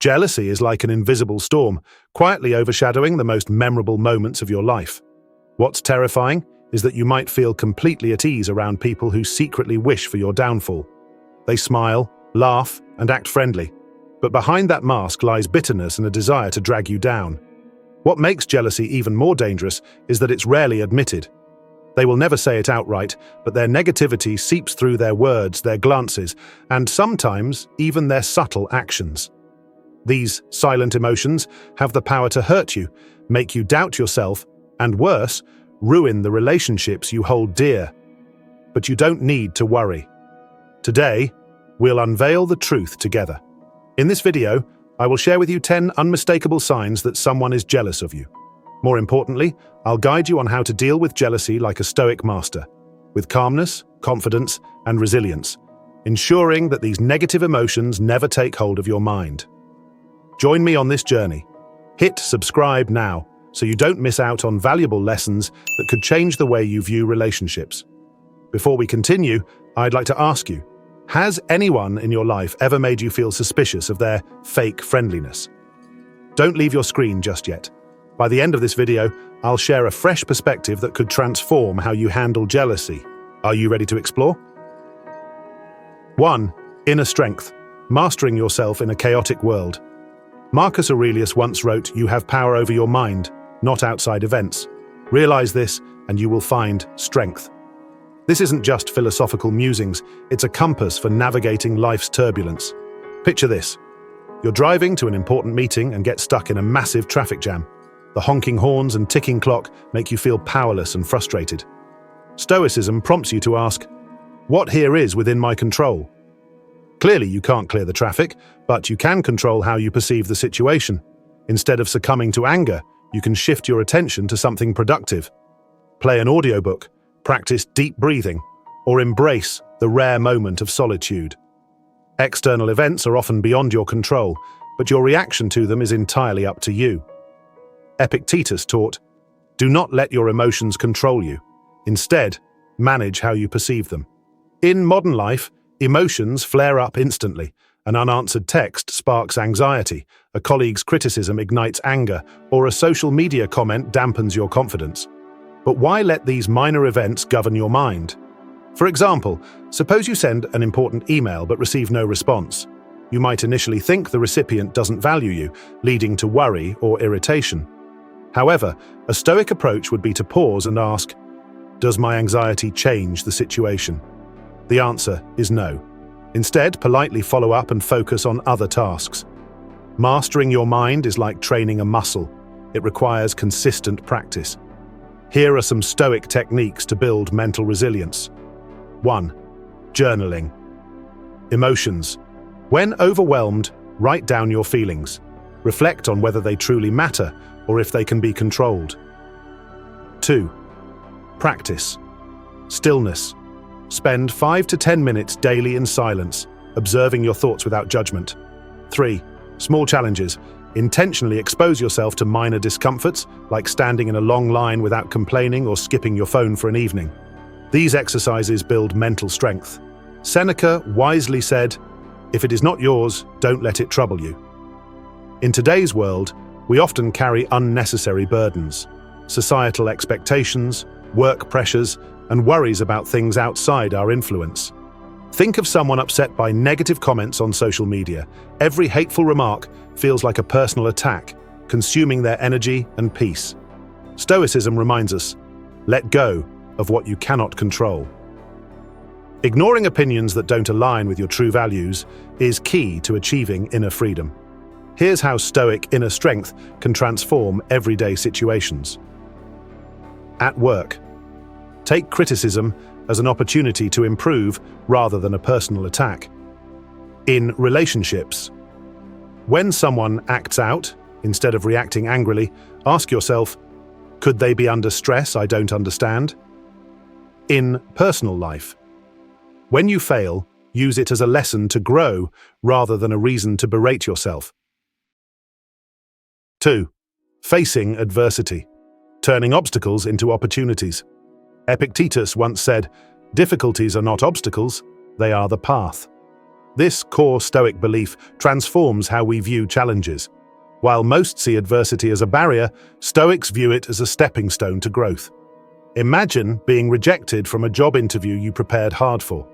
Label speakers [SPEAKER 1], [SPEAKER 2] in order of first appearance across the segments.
[SPEAKER 1] Jealousy is like an invisible storm, quietly overshadowing the most memorable moments of your life. What's terrifying is that you might feel completely at ease around people who secretly wish for your downfall. They smile, laugh, and act friendly, but behind that mask lies bitterness and a desire to drag you down. What makes jealousy even more dangerous is that it's rarely admitted. They will never say it outright, but their negativity seeps through their words, their glances, and sometimes even their subtle actions. These silent emotions have the power to hurt you, make you doubt yourself, and worse, ruin the relationships you hold dear. But you don't need to worry. Today, we'll unveil the truth together. In this video, I will share with you 10 unmistakable signs that someone is jealous of you. More importantly, I'll guide you on how to deal with jealousy like a Stoic master, with calmness, confidence, and resilience, ensuring that these negative emotions never take hold of your mind. Join me on this journey. Hit subscribe now so you don't miss out on valuable lessons that could change the way you view relationships. Before we continue, I'd like to ask you, has anyone in your life ever made you feel suspicious of their fake friendliness? Don't leave your screen just yet. By the end of this video, I'll share a fresh perspective that could transform how you handle jealousy. Are you ready to explore? 1. Inner strength. Mastering yourself in a chaotic world. Marcus Aurelius once wrote, "You have power over your mind, not outside events. Realize this, and you will find strength." This isn't just philosophical musings, it's a compass for navigating life's turbulence. Picture this. You're driving to an important meeting and get stuck in a massive traffic jam. The honking horns and ticking clock make you feel powerless and frustrated. Stoicism prompts you to ask, what here is within my control? Clearly, you can't clear the traffic, but you can control how you perceive the situation. Instead of succumbing to anger, you can shift your attention to something productive. Play an audiobook, practice deep breathing, or embrace the rare moment of solitude. External events are often beyond your control, but your reaction to them is entirely up to you. Epictetus taught, "Do not let your emotions control you. Instead, manage how you perceive them." In modern life, emotions flare up instantly. An unanswered text sparks anxiety, a colleague's criticism ignites anger, or a social media comment dampens your confidence. But why let these minor events govern your mind? For example, suppose you send an important email but receive no response. You might initially think the recipient doesn't value you, leading to worry or irritation. However, a Stoic approach would be to pause and ask, does my anxiety change the situation? The answer is no. Instead, politely follow up and focus on other tasks. Mastering your mind is like training a muscle. It requires consistent practice. Here are some Stoic techniques to build mental resilience. 1. Journaling. Emotions. When overwhelmed, write down your feelings. Reflect on whether they truly matter or if they can be controlled. 2. Practice. Stillness. Spend 5 to 10 minutes daily in silence, observing your thoughts without judgment. 3. Small challenges. Intentionally expose yourself to minor discomforts, like standing in a long line without complaining or skipping your phone for an evening. These exercises build mental strength. Seneca wisely said, "If it is not yours, don't let it trouble you." In today's world, we often carry unnecessary burdens. Societal expectations, work pressures, and worries about things outside our influence. Think of someone upset by negative comments on social media. Every hateful remark feels like a personal attack, consuming their energy and peace. Stoicism reminds us, let go of what you cannot control. Ignoring opinions that don't align with your true values is key to achieving inner freedom. Here's how Stoic inner strength can transform everyday situations. At work. Take criticism as an opportunity to improve rather than a personal attack. In relationships. When someone acts out, instead of reacting angrily, ask yourself, could they be under stress I don't understand? In personal life. When you fail, use it as a lesson to grow rather than a reason to berate yourself. 2. Facing adversity. Turning obstacles into opportunities. Epictetus once said, "Difficulties are not obstacles, they are the path." This core Stoic belief transforms how we view challenges. While most see adversity as a barrier, Stoics view it as a stepping stone to growth. Imagine being rejected from a job interview you prepared hard for.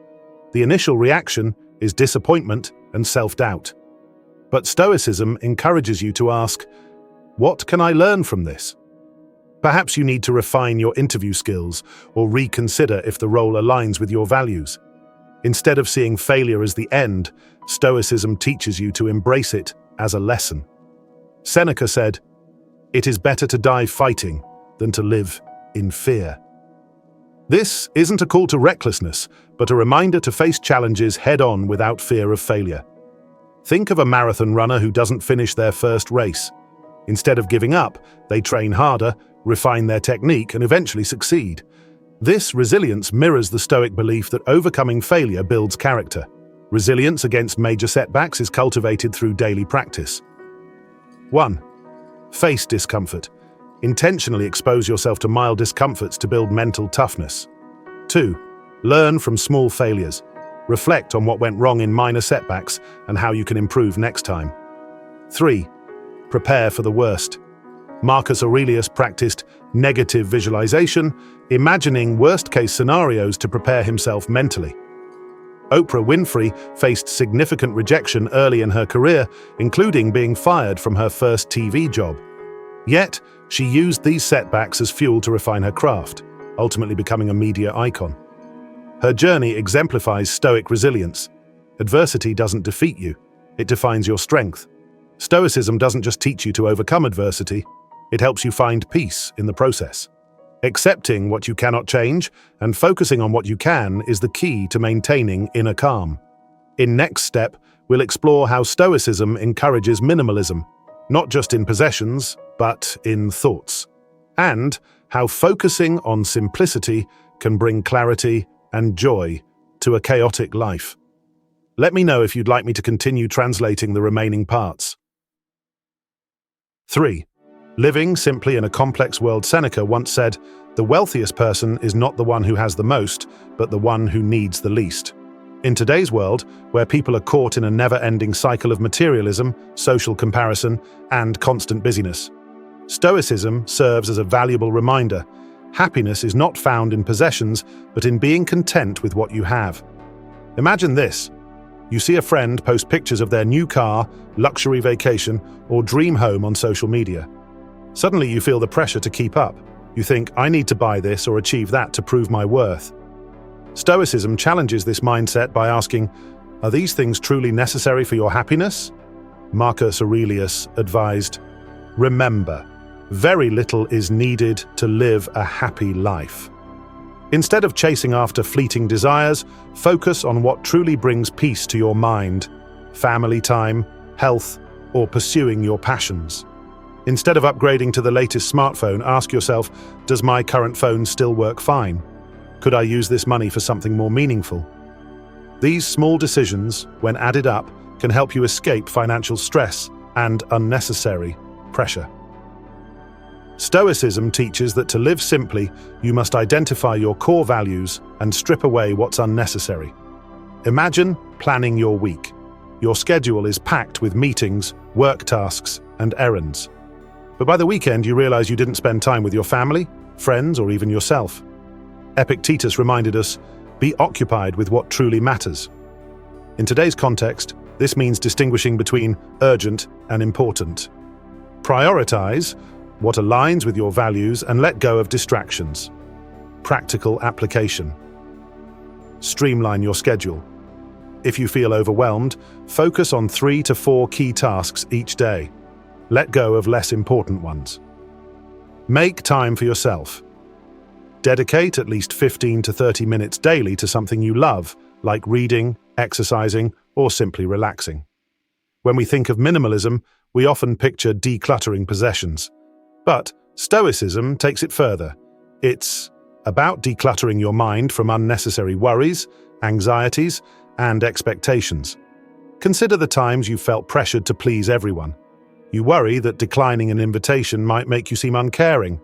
[SPEAKER 1] The initial reaction is disappointment and self-doubt. But Stoicism encourages you to ask, what can I learn from this? Perhaps you need to refine your interview skills or reconsider if the role aligns with your values. Instead of seeing failure as the end, Stoicism teaches you to embrace it as a lesson. Seneca said, "It is better to die fighting than to live in fear." This isn't a call to recklessness, but a reminder to face challenges head-on without fear of failure. Think of a marathon runner who doesn't finish their first race. Instead of giving up, they train harder, refine their technique, and eventually succeed. This resilience mirrors the Stoic belief that overcoming failure builds character. Resilience against major setbacks is cultivated through daily practice. 1. Face discomfort. Intentionally expose yourself to mild discomforts to build mental toughness. 2. Learn from small failures. Reflect on what went wrong in minor setbacks and how you can improve next time. 3. Prepare for the worst. Marcus Aurelius practiced negative visualization, imagining worst-case scenarios to prepare himself mentally. Oprah Winfrey faced significant rejection early in her career, including being fired from her first TV job. Yet, she used these setbacks as fuel to refine her craft, ultimately becoming a media icon. Her journey exemplifies Stoic resilience. Adversity doesn't defeat you, it defines your strength. Stoicism doesn't just teach you to overcome adversity, it helps you find peace in the process. Accepting what you cannot change and focusing on what you can is the key to maintaining inner calm. In Next Step, we'll explore how Stoicism encourages minimalism, not just in possessions, but in thoughts, and how focusing on simplicity can bring clarity and joy to a chaotic life. Let me know if you'd like me to continue translating the remaining parts. 3. Living simply in a complex world. Seneca once said, "The wealthiest person is not the one who has the most, but the one who needs the least." In today's world, where people are caught in a never-ending cycle of materialism, social comparison, and constant busyness, Stoicism serves as a valuable reminder. Happiness is not found in possessions, but in being content with what you have. Imagine this. You see a friend post pictures of their new car, luxury vacation, or dream home on social media. Suddenly you feel the pressure to keep up. You think, I need to buy this or achieve that to prove my worth. Stoicism challenges this mindset by asking, are these things truly necessary for your happiness? Marcus Aurelius advised, remember, very little is needed to live a happy life. Instead of chasing after fleeting desires, focus on what truly brings peace to your mind, family time, health, or pursuing your passions. Instead of upgrading to the latest smartphone, ask yourself, does my current phone still work fine? Could I use this money for something more meaningful? These small decisions, when added up, can help you escape financial stress and unnecessary pressure. Stoicism teaches that to live simply, you must identify your core values and strip away what's unnecessary. Imagine planning your week. Your schedule is packed with meetings, work tasks, and errands. But by the weekend, you realize you didn't spend time with your family, friends, or even yourself. Epictetus reminded us, be occupied with what truly matters. In today's context, this means distinguishing between urgent and important. Prioritize what aligns with your values and let go of distractions. Practical application. Streamline your schedule. If you feel overwhelmed, focus on 3 to 4 key tasks each day. Let go of less important ones. Make time for yourself. Dedicate at least 15 to 30 minutes daily to something you love, like reading, exercising, or simply relaxing. When we think of minimalism, we often picture decluttering possessions. But Stoicism takes it further. It's about decluttering your mind from unnecessary worries, anxieties, and expectations. Consider the times you felt pressured to please everyone. You worry that declining an invitation might make you seem uncaring.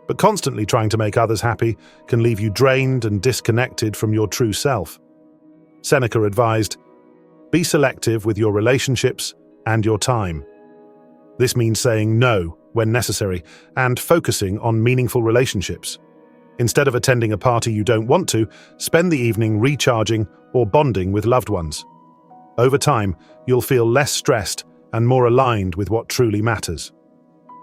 [SPEAKER 1] But constantly trying to make others happy can leave you drained and disconnected from your true self. Seneca advised, Be selective with your relationships and your time. This means saying no when necessary and focusing on meaningful relationships. Instead of attending a party you don't want to, spend the evening recharging or bonding with loved ones. Over time, you'll feel less stressed and more aligned with what truly matters.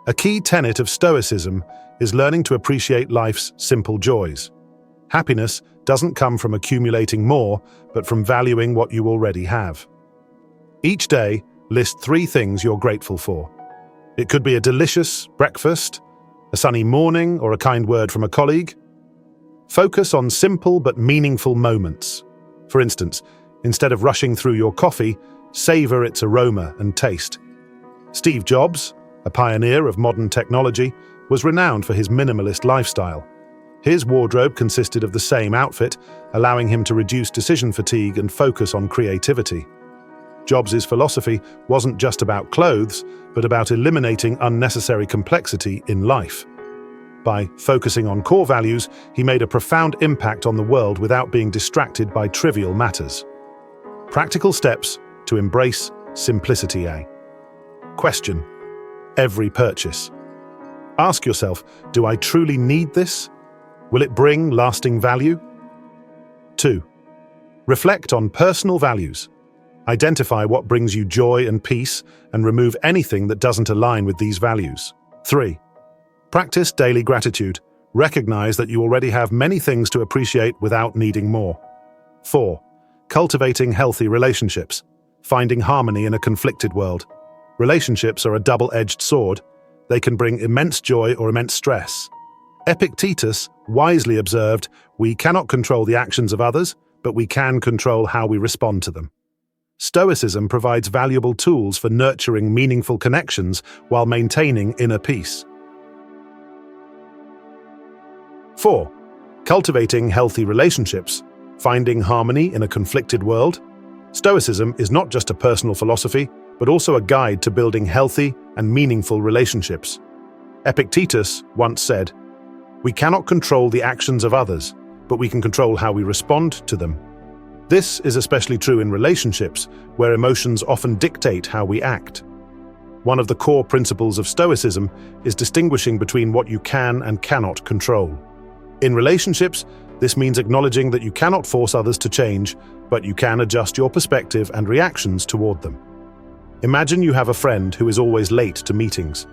[SPEAKER 1] A key tenet of Stoicism is learning to appreciate life's simple joys. Happiness doesn't come from accumulating more, but from valuing what you already have. Each day, list 3 things you're grateful for. It could be a delicious breakfast, a sunny morning, or a kind word from a colleague. Focus on simple but meaningful moments. For instance, instead of rushing through your coffee, savor its aroma and taste. Steve Jobs, a pioneer of modern technology, was renowned for his minimalist lifestyle. His wardrobe consisted of the same outfit, allowing him to reduce decision fatigue and focus on creativity. Jobs' philosophy wasn't just about clothes, but about eliminating unnecessary complexity in life. By focusing on core values, he made a profound impact on the world without being distracted by trivial matters. Practical steps to embrace simplicity. Question: every purchase. Ask yourself, do I truly need this? Will it bring lasting value? 2. Reflect on personal values. Identify what brings you joy and peace and remove anything that doesn't align with these values. 3. Practice daily gratitude. Recognize that you already have many things to appreciate without needing more. 4. Cultivating healthy relationships. Finding harmony in a conflicted world. Relationships are a double-edged sword. They can bring immense joy or immense stress. Epictetus wisely observed, "We cannot control the actions of others, but we can control how we respond to them." Stoicism provides valuable tools for nurturing meaningful connections while maintaining inner peace. 4. Cultivating healthy relationships. Finding harmony in a conflicted world. Stoicism is not just a personal philosophy, but also a guide to building healthy and meaningful relationships. Epictetus once said, "We cannot control the actions of others, but we can control how we respond to them." This is especially true in relationships, where emotions often dictate how we act. One of the core principles of Stoicism is distinguishing between what you can and cannot control. In relationships, this means acknowledging that you cannot force others to change, but you can adjust your perspective and reactions toward them. Imagine you have a friend who is always late to meetings.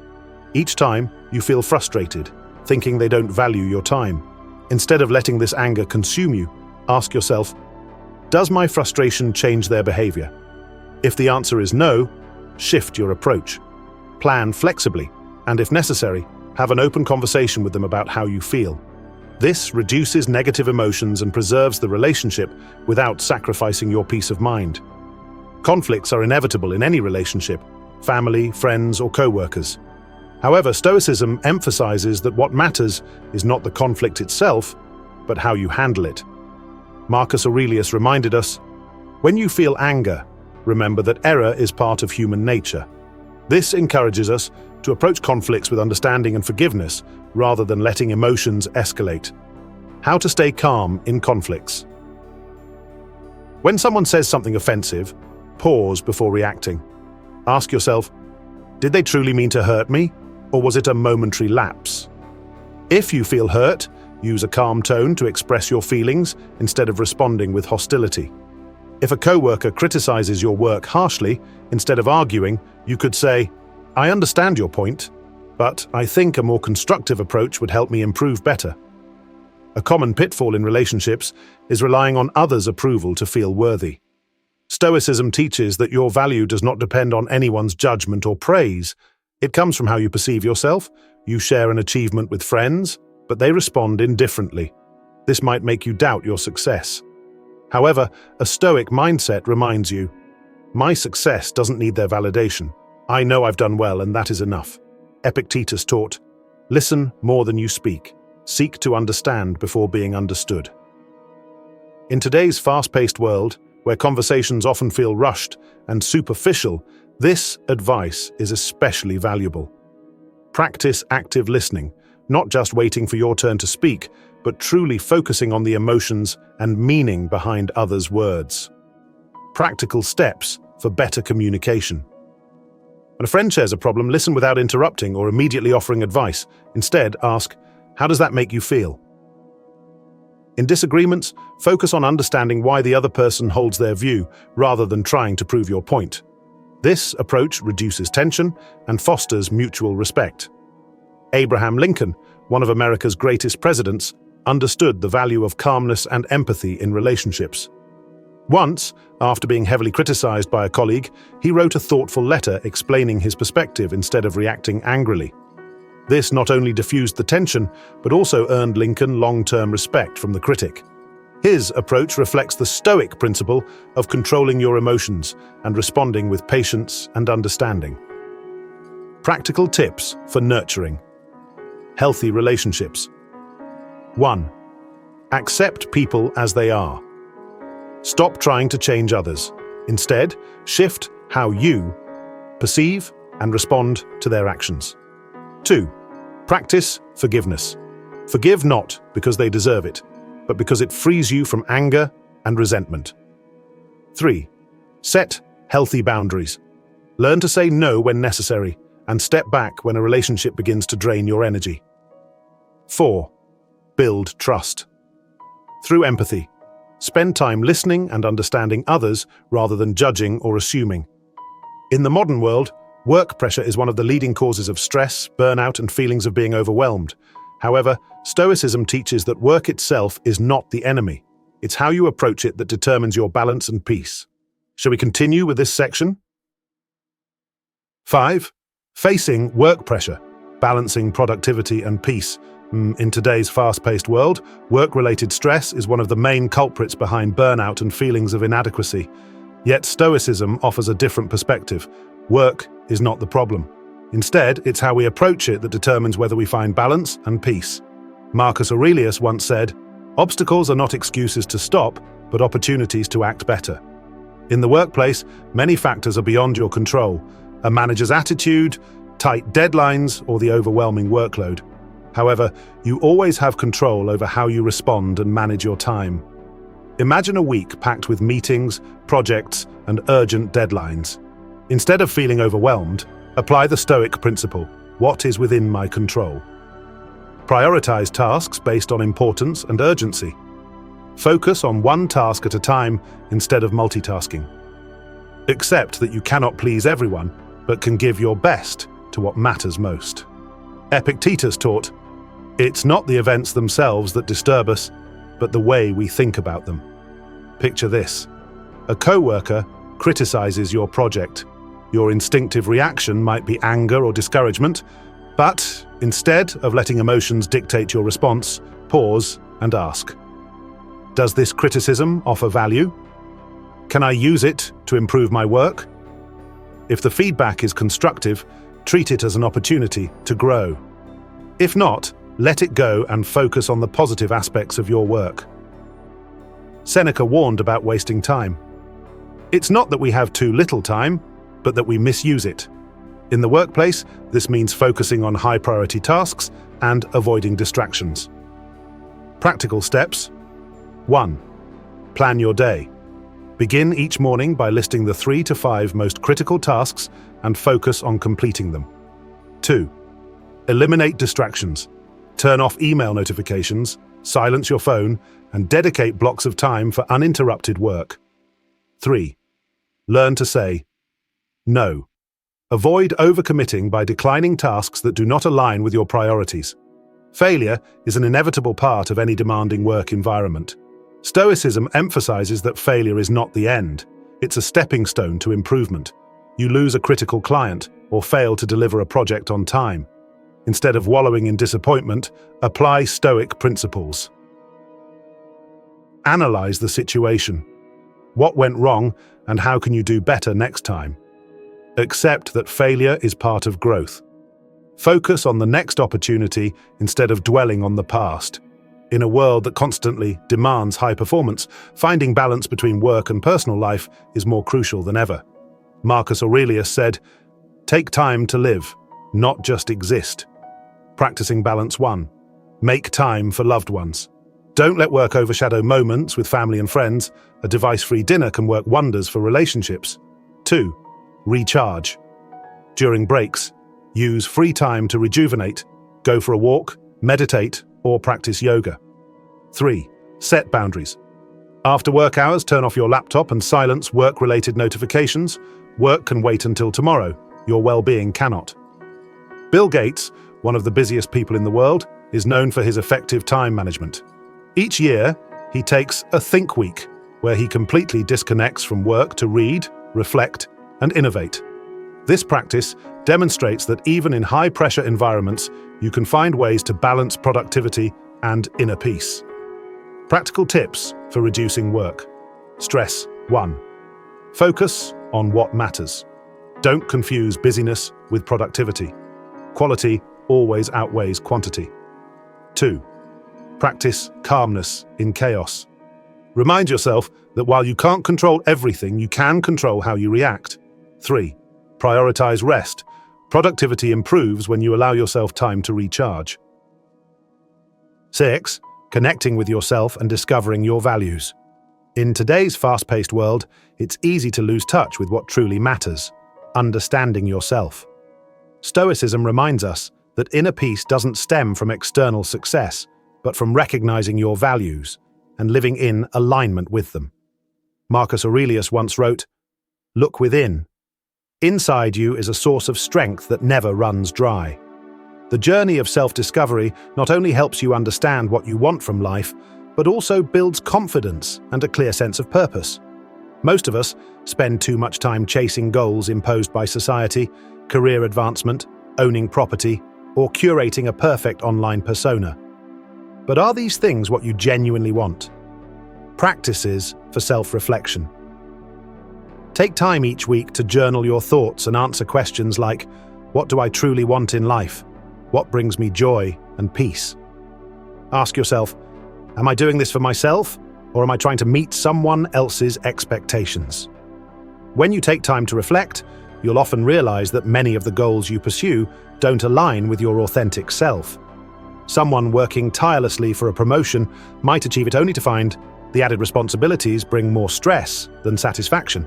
[SPEAKER 1] Each time, you feel frustrated, thinking they don't value your time. Instead of letting this anger consume you, ask yourself, does my frustration change their behavior? If the answer is no, shift your approach. Plan flexibly, and if necessary, have an open conversation with them about how you feel. This reduces negative emotions and preserves the relationship without sacrificing your peace of mind. Conflicts are inevitable in any relationship, family, friends, or co-workers. However, Stoicism emphasizes that what matters is not the conflict itself, but how you handle it. Marcus Aurelius reminded us, "When you feel anger, remember that error is part of human nature." This encourages us to approach conflicts with understanding and forgiveness, rather than letting emotions escalate. How to stay calm in conflicts. When someone says something offensive, pause before reacting. Ask yourself, did they truly mean to hurt me, or was it a momentary lapse? If you feel hurt, use a calm tone to express your feelings instead of responding with hostility. If a coworker criticizes your work harshly, instead of arguing, you could say, "I understand your point, but I think a more constructive approach would help me improve better." A common pitfall in relationships is relying on others' approval to feel worthy. Stoicism teaches that your value does not depend on anyone's judgment or praise. It comes from how you perceive yourself. You share an achievement with friends, but they respond indifferently. This might make you doubt your success. However, a Stoic mindset reminds you, my success doesn't need their validation. I know I've done well, and that is enough. Epictetus taught, listen more than you speak. Seek to understand before being understood. In today's fast-paced world, where conversations often feel rushed and superficial, this advice is especially valuable. Practice active listening, not just waiting for your turn to speak, but truly focusing on the emotions and meaning behind others' words. practical steps for better communication. When a friend shares a problem, listen without interrupting or immediately offering advice. Instead, ask, "How does that make you feel?" In disagreements, focus on understanding why the other person holds their view rather than trying to prove your point. This approach reduces tension and fosters mutual respect. Abraham Lincoln, one of America's greatest presidents, understood the value of calmness and empathy in relationships. Once, after being heavily criticized by a colleague, he wrote a thoughtful letter explaining his perspective instead of reacting angrily. This not only diffused the tension, but also earned Lincoln long-term respect from the critic. His approach reflects the Stoic principle of controlling your emotions and responding with patience and understanding. Practical tips for nurturing healthy relationships. 1. Accept people as they are. Stop trying to change others. Instead, shift how you perceive and respond to their actions. 2. Practice forgiveness. Forgive not because they deserve it, but because it frees you from anger and resentment. 3. Set healthy boundaries. Learn to say no when necessary and step back when a relationship begins to drain your energy. 4. Build trust. Through empathy, spend time listening and understanding others rather than judging or assuming. In the modern world, work pressure is one of the leading causes of stress, burnout, and feelings of being overwhelmed. However, Stoicism teaches that work itself is not the enemy. It's how you approach it that determines your balance and peace. Shall we continue with this section? 5. Facing work pressure, balancing productivity and peace. In today's fast-paced world, work-related stress is one of the main culprits behind burnout and feelings of inadequacy. Yet Stoicism offers a different perspective. Work is not the problem. Instead, it's how we approach it that determines whether we find balance and peace. Marcus Aurelius once said, "Obstacles are not excuses to stop, but opportunities to act better." In the workplace, many factors are beyond your control: a manager's attitude, tight deadlines, or the overwhelming workload. However, you always have control over how you respond and manage your time. Imagine a week packed with meetings, projects, and urgent deadlines. Instead of feeling overwhelmed, apply the Stoic principle: what is within my control? Prioritize tasks based on importance and urgency. Focus on one task at a time instead of multitasking. Accept that you cannot please everyone, but can give your best to what matters most. Epictetus taught, "It's not the events themselves that disturb us, but the way we think about them." Picture this. A co-worker criticizes your project. Your instinctive reaction might be anger or discouragement, but instead of letting emotions dictate your response, pause and ask, does this criticism offer value? Can I use it to improve my work? If the feedback is constructive, treat it as an opportunity to grow. If not, let it go and focus on the positive aspects of your work. Seneca warned about wasting time. It's not that we have too little time, but that we misuse it. In the workplace, this means focusing on high-priority tasks and avoiding distractions. Practical steps. 1. Plan your day. Begin each morning by listing the 3 to 5 most critical tasks and focus on completing them. 2. Eliminate distractions. Turn off email notifications, silence your phone, and dedicate blocks of time for uninterrupted work. 3. Learn to say no. Avoid overcommitting by declining tasks that do not align with your priorities. Failure is an inevitable part of any demanding work environment. Stoicism emphasizes that failure is not the end. It's a stepping stone to improvement. You lose a critical client or fail to deliver a project on time. Instead of wallowing in disappointment, apply Stoic principles. Analyze the situation. What went wrong and how can you do better next time? Accept that failure is part of growth. Focus on the next opportunity instead of dwelling on the past. In a world that constantly demands high performance, finding balance between work and personal life is more crucial than ever. Marcus Aurelius said, "Take time to live, not just exist." Practicing balance 1. Make time for loved ones. Don't let work overshadow moments with family and friends. A device-free dinner can work wonders for relationships. 2. Recharge. During breaks, use free time to rejuvenate. Go for a walk, meditate, or practice yoga. 3. Set boundaries. After work hours, turn off your laptop and silence work-related notifications. Work can wait until tomorrow. Your well-being cannot. Bill Gates, one of the busiest people in the world, is known for his effective time management. Each year, he takes a Think Week, where he completely disconnects from work to read, reflect, and innovate. This practice demonstrates that even in high-pressure environments, you can find ways to balance productivity and inner peace. Practical tips for reducing work. Stress. 1. Focus on what matters. Don't confuse busyness with productivity. Quality always outweighs quantity. 2. Practice calmness in chaos. Remind yourself that while you can't control everything, you can control how you react. 3. Prioritize rest. Productivity improves when you allow yourself time to recharge. 6. Connecting with yourself and discovering your values. In today's fast-paced world, it's easy to lose touch with what truly matters, understanding yourself. Stoicism reminds us that inner peace doesn't stem from external success, but from recognizing your values and living in alignment with them. Marcus Aurelius once wrote, "Look within. Inside you is a source of strength that never runs dry." The journey of self-discovery not only helps you understand what you want from life, but also builds confidence and a clear sense of purpose. Most of us spend too much time chasing goals imposed by society, career advancement, owning property, or curating a perfect online persona. But are these things what you genuinely want? Practices for self-reflection. Take time each week to journal your thoughts and answer questions like, what do I truly want in life? What brings me joy and peace? Ask yourself, am I doing this for myself, or am I trying to meet someone else's expectations? When you take time to reflect, you'll often realize that many of the goals you pursue don't align with your authentic self. Someone working tirelessly for a promotion might achieve it only to find the added responsibilities bring more stress than satisfaction.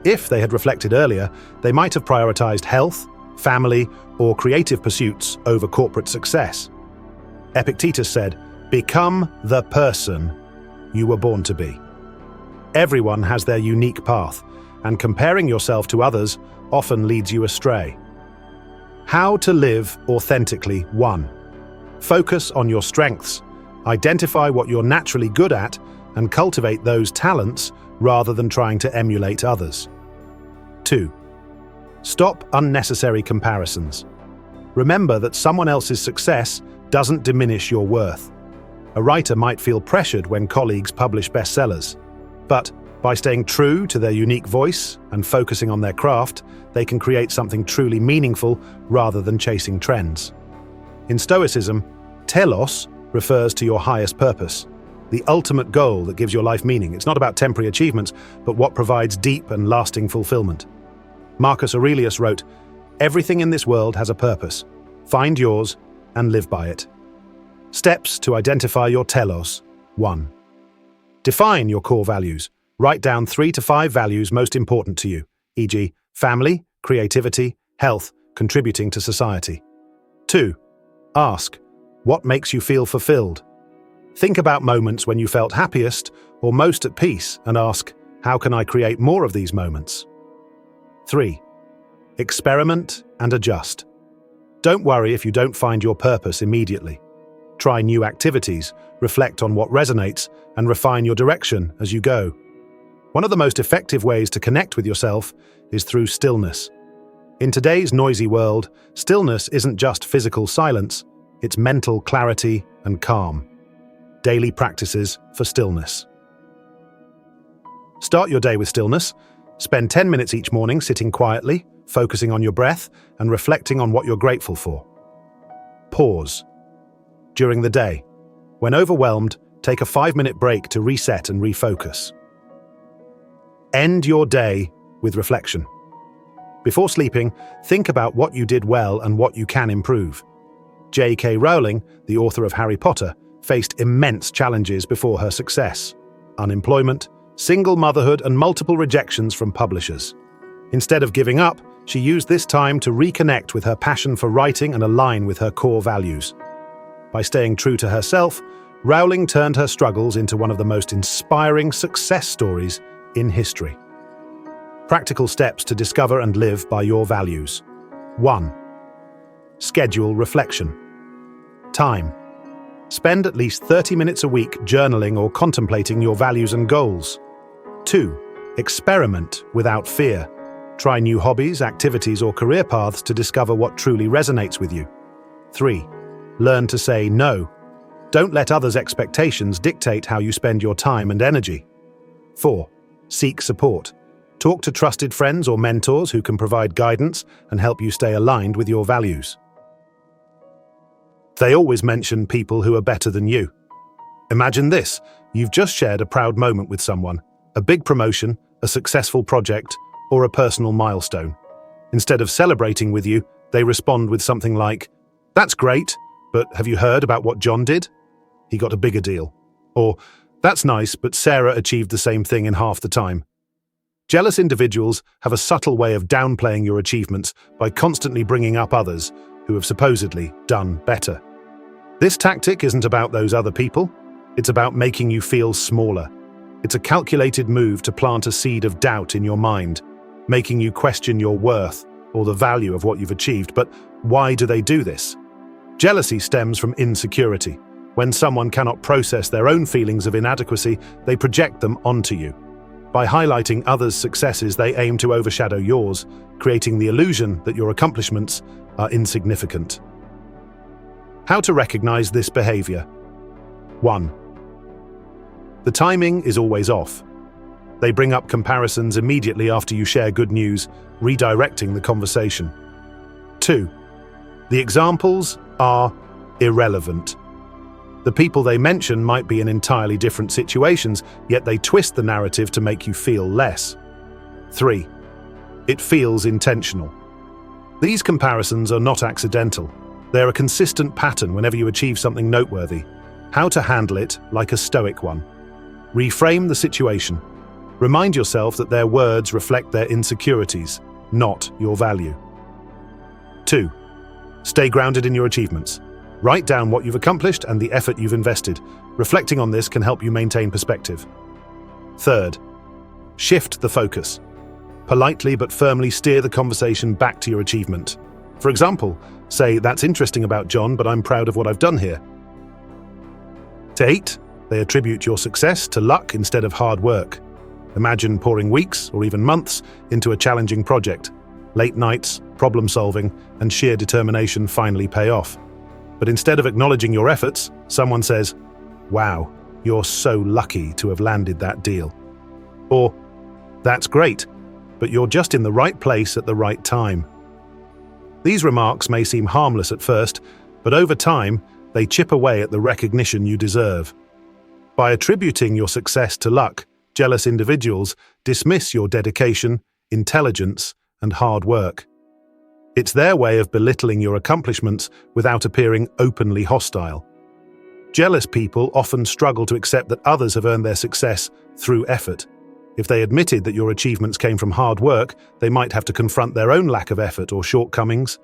[SPEAKER 1] If they had reflected earlier, they might have prioritized health, family, or creative pursuits over corporate success. Epictetus said, "Become the person you were born to be." Everyone has their unique path, and comparing yourself to others often leads you astray. How to live authentically. 1. Focus on your strengths. Identify what you're naturally good at and cultivate those talents rather than trying to emulate others. 2. Stop unnecessary comparisons. Remember that someone else's success doesn't diminish your worth. A writer might feel pressured when colleagues publish bestsellers, but by staying true to their unique voice and focusing on their craft, they can create something truly meaningful rather than chasing trends. In Stoicism, telos refers to your highest purpose, the ultimate goal that gives your life meaning. It's not about temporary achievements, but what provides deep and lasting fulfillment. Marcus Aurelius wrote, "Everything in this world has a purpose. Find yours and live by it." Steps to identify your telos. 1. Define your core values. Write down 3 to 5 values most important to you, e.g., family, creativity, health, contributing to society. 2. Ask, what makes you feel fulfilled? Think about moments when you felt happiest or most at peace and ask, how can I create more of these moments? 3. Experiment and adjust. Don't worry if you don't find your purpose immediately. Try new activities, reflect on what resonates, and refine your direction as you go. One of the most effective ways to connect with yourself is through stillness. In today's noisy world, stillness isn't just physical silence, it's mental clarity and calm. Daily practices for stillness. Start your day with stillness. Spend 10 minutes each morning sitting quietly, focusing on your breath and reflecting on what you're grateful for. Pause. During the day, when overwhelmed, take a 5-minute break to reset and refocus. End your day with reflection. Before sleeping, think about what you did well and what you can improve. J.K. Rowling, the author of Harry Potter, faced immense challenges before her success: unemployment, single motherhood, and multiple rejections from publishers. Instead of giving up, she used this time to reconnect with her passion for writing and align with her core values. By staying true to herself, Rowling turned her struggles into one of the most inspiring success stories in history. Practical steps to discover and live by your values. 1. Schedule reflection. Time. Spend at least 30 minutes a week journaling or contemplating your values and goals. 2. Experiment without fear. Try new hobbies, activities, or career paths to discover what truly resonates with you. 3. Learn to say no. Don't let others' expectations dictate how you spend your time and energy. 4. Seek support. Talk to trusted friends or mentors who can provide guidance and help you stay aligned with your values. They always mention people who are better than you. Imagine this: you've just shared a proud moment with someone, a big promotion, a successful project, or a personal milestone. Instead of celebrating with you, they respond with something like, "That's great, but have you heard about what John did? He got a bigger deal." Or, "That's nice, but Sarah achieved the same thing in half the time." Jealous individuals have a subtle way of downplaying your achievements by constantly bringing up others who have supposedly done better. This tactic isn't about those other people. It's about making you feel smaller. It's a calculated move to plant a seed of doubt in your mind, making you question your worth or the value of what you've achieved. But why do they do this? Jealousy stems from insecurity. When someone cannot process their own feelings of inadequacy, they project them onto you. By highlighting others' successes, they aim to overshadow yours, creating the illusion that your accomplishments are insignificant. How to recognize this behavior? 1. The timing is always off. They bring up comparisons immediately after you share good news, redirecting the conversation. 2. The examples are irrelevant. The people they mention might be in entirely different situations, yet they twist the narrative to make you feel less. 3. It feels intentional. These comparisons are not accidental. They're a consistent pattern whenever you achieve something noteworthy. How to handle it like a Stoic one. Reframe the situation. Remind yourself that their words reflect their insecurities, not your value. 2. Stay grounded in your achievements. Write down what you've accomplished and the effort you've invested. Reflecting on this can help you maintain perspective. 3. Shift the focus. Politely but firmly steer the conversation back to your achievement. For example, say, "That's interesting about John, but I'm proud of what I've done here." 8. They attribute your success to luck instead of hard work. Imagine pouring weeks or even months into a challenging project. Late nights, problem solving, and sheer determination finally pay off. But instead of acknowledging your efforts, someone says, "Wow, you're so lucky to have landed that deal." Or, "That's great, but you're just in the right place at the right time." These remarks may seem harmless at first, but over time, they chip away at the recognition you deserve. By attributing your success to luck, jealous individuals dismiss your dedication, intelligence, and hard work. It's their way of belittling your accomplishments without appearing openly hostile. Jealous people often struggle to accept that others have earned their success through effort. If they admitted that your achievements came from hard work, they might have to confront their own lack of effort or shortcomings.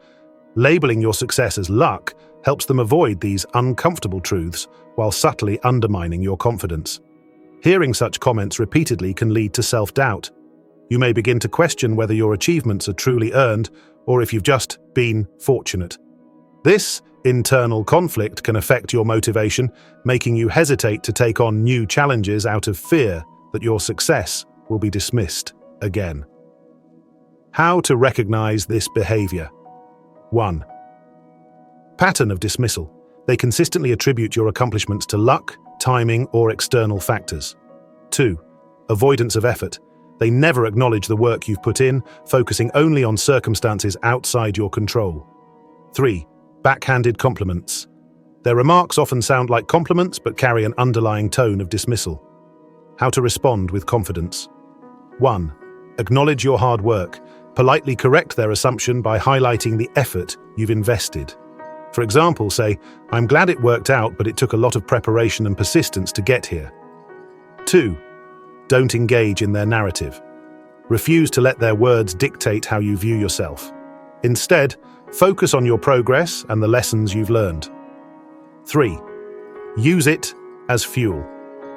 [SPEAKER 1] Labeling your success as luck helps them avoid these uncomfortable truths while subtly undermining your confidence. Hearing such comments repeatedly can lead to self-doubt. You may begin to question whether your achievements are truly earned or if you've just been fortunate. This internal conflict can affect your motivation, making you hesitate to take on new challenges out of fear that your success will be dismissed again. How to recognize this behavior? 1. Pattern of dismissal. They consistently attribute your accomplishments to luck, timing, or external factors. 2. Avoidance of effort. They never acknowledge the work you've put in, focusing only on circumstances outside your control. 3. Backhanded compliments. Their remarks often sound like compliments but carry an underlying tone of dismissal. How to respond with confidence. 1. Acknowledge your hard work. Politely correct their assumption by highlighting the effort you've invested. For example, say, "I'm glad it worked out, but it took a lot of preparation and persistence to get here." 2. Don't engage in their narrative. Refuse to let their words dictate how you view yourself. Instead, focus on your progress and the lessons you've learned. 3. Use it as fuel.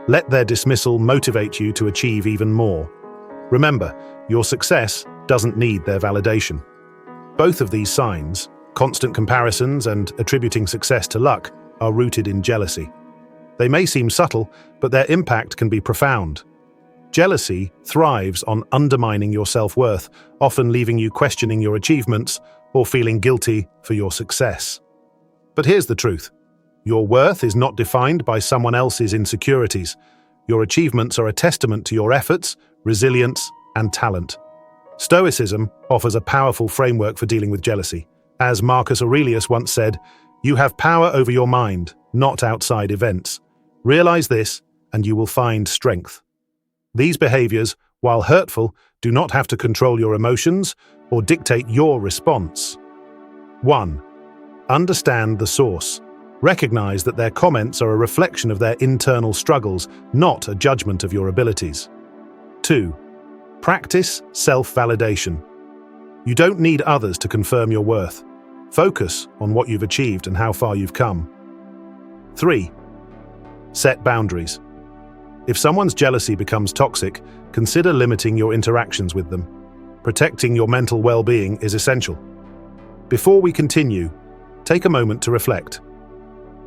[SPEAKER 1] Let their dismissal motivate you to achieve even more. Remember, your success doesn't need their validation. Both of these signs, constant comparisons and attributing success to luck, are rooted in jealousy. They may seem subtle, but their impact can be profound. Jealousy thrives on undermining your self-worth, often leaving you questioning your achievements or feeling guilty for your success. But here's the truth. Your worth is not defined by someone else's insecurities. Your achievements are a testament to your efforts, resilience, and talent. Stoicism offers a powerful framework for dealing with jealousy. As Marcus Aurelius once said, "You have power over your mind, not outside events. Realize this, and you will find strength." These behaviors, while hurtful, do not have to control your emotions or dictate your response. 1. Understand the source. Recognize that their comments are a reflection of their internal struggles, not a judgment of your abilities. 2. Practice self-validation. You don't need others to confirm your worth. Focus on what you've achieved and how far you've come. 3. Set boundaries. If someone's jealousy becomes toxic, consider limiting your interactions with them. Protecting your mental well-being is essential. Before we continue, take a moment to reflect.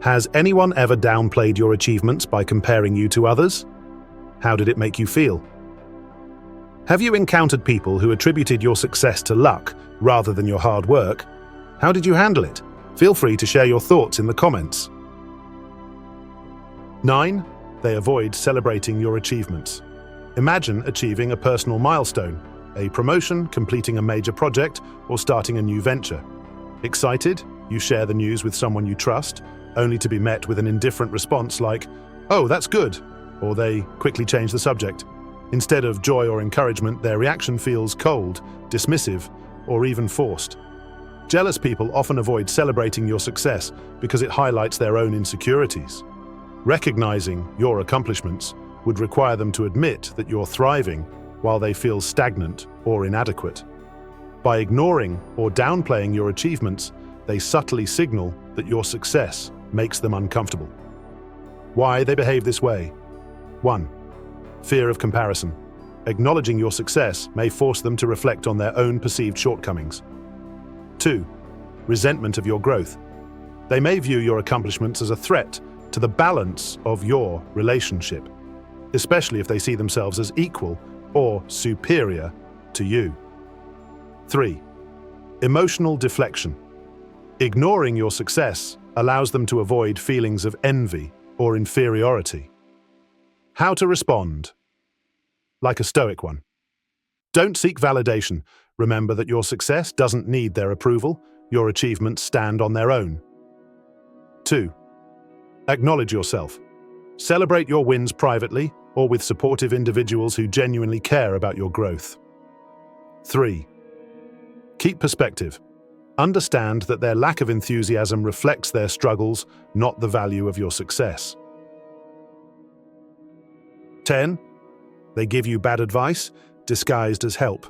[SPEAKER 1] Has anyone ever downplayed your achievements by comparing you to others? How did it make you feel? Have you encountered people who attributed your success to luck rather than your hard work? How did you handle it? Feel free to share your thoughts in the comments. 9. They avoid celebrating your achievements. Imagine achieving a personal milestone, a promotion, completing a major project, or starting a new venture. Excited, you share the news with someone you trust, only to be met with an indifferent response like, "Oh, that's good," or they quickly change the subject. Instead of joy or encouragement, their reaction feels cold, dismissive, or even forced. Jealous people often avoid celebrating your success because it highlights their own insecurities. Recognizing your accomplishments would require them to admit that you're thriving while they feel stagnant or inadequate. By ignoring or downplaying your achievements, they subtly signal that your success makes them uncomfortable. Why they behave this way? 1. Fear of comparison. Acknowledging your success may force them to reflect on their own perceived shortcomings. 2. Resentment of your growth. They may view your accomplishments as a threat to the balance of your relationship, especially if they see themselves as equal or superior to you. 3. Emotional deflection. Ignoring your success allows them to avoid feelings of envy or inferiority. How to respond? Like a Stoic one. Don't seek validation. Remember that your success doesn't need their approval. Your achievements stand on their own. 2. Acknowledge yourself. Celebrate your wins privately or with supportive individuals who genuinely care about your growth. 3. Keep perspective. Understand that their lack of enthusiasm reflects their struggles, not the value of your success. 10. They give you bad advice, disguised as help.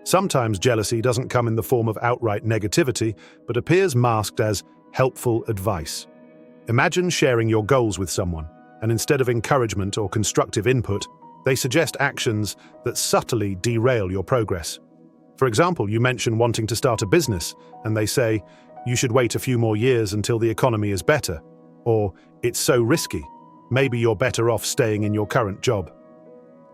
[SPEAKER 1] Sometimes jealousy doesn't come in the form of outright negativity, but appears masked as helpful advice. Imagine sharing your goals with someone, and instead of encouragement or constructive input, they suggest actions that subtly derail your progress. For example, you mention wanting to start a business, and they say, "You should wait a few more years until the economy is better," or "It's so risky. Maybe you're better off staying in your current job."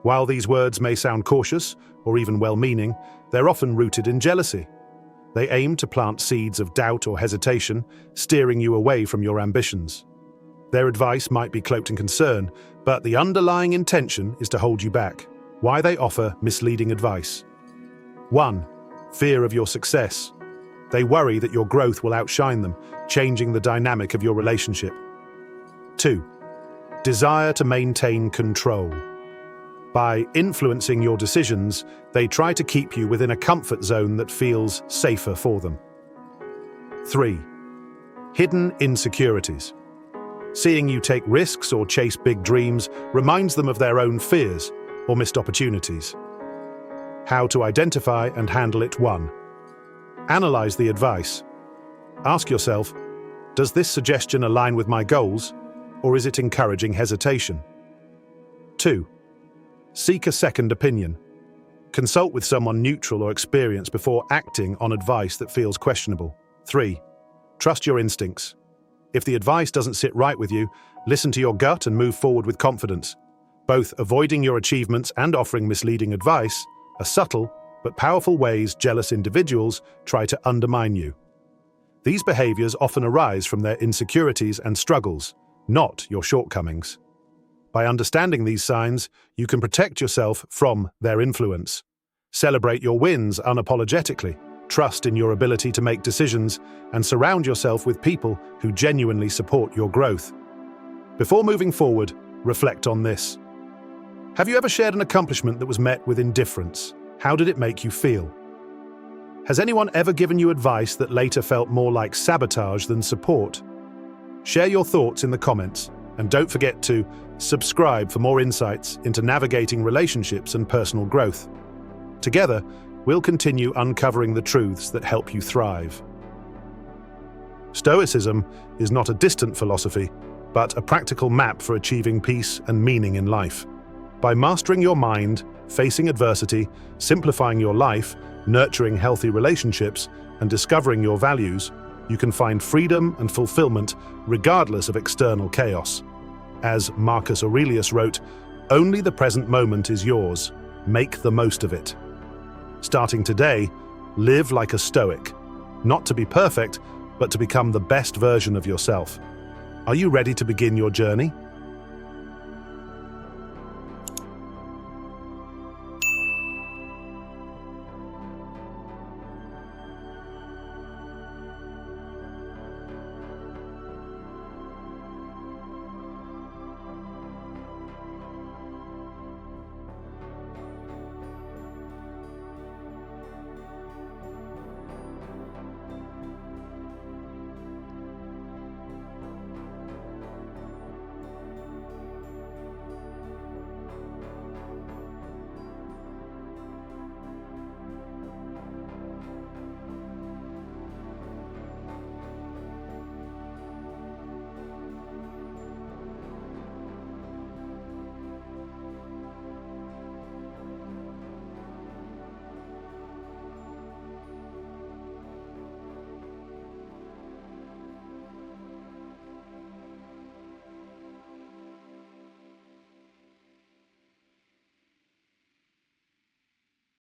[SPEAKER 1] While these words may sound cautious or even well-meaning, they're often rooted in jealousy. They aim to plant seeds of doubt or hesitation, steering you away from your ambitions. Their advice might be cloaked in concern, but the underlying intention is to hold you back. Why they offer misleading advice? 1. Fear of your success. They worry that your growth will outshine them, changing the dynamic of your relationship. 2. Desire to maintain control. By influencing your decisions, they try to keep you within a comfort zone that feels safer for them. 3. Hidden insecurities. Seeing you take risks or chase big dreams reminds them of their own fears or missed opportunities. How to identify and handle it. 1. Analyze the advice. Ask yourself, does this suggestion align with my goals, or is it encouraging hesitation? 2. Seek a second opinion. Consult with someone neutral or experienced before acting on advice that feels questionable. 3. Trust your instincts. If the advice doesn't sit right with you, listen to your gut and move forward with confidence. Both avoiding your achievements and offering misleading advice are subtle but powerful ways jealous individuals try to undermine you. These behaviors often arise from their insecurities and struggles, not your shortcomings. By understanding these signs, you can protect yourself from their influence. Celebrate your wins unapologetically, trust in your ability to make decisions, and surround yourself with people who genuinely support your growth. Before moving forward, reflect on this. Have you ever shared an accomplishment that was met with indifference? How did it make you feel? Has anyone ever given you advice that later felt more like sabotage than support? Share your thoughts in the comments, and don't forget to subscribe for more insights into navigating relationships and personal growth. Together, we'll continue uncovering the truths that help you thrive. Stoicism is not a distant philosophy, but a practical map for achieving peace and meaning in life. By mastering your mind, facing adversity, simplifying your life, nurturing healthy relationships, and discovering your values, you can find freedom and fulfillment regardless of external chaos. As Marcus Aurelius wrote, "Only the present moment is yours. Make the most of it." Starting today, live like a Stoic, not to be perfect, but to become the best version of yourself. Are you ready to begin your journey?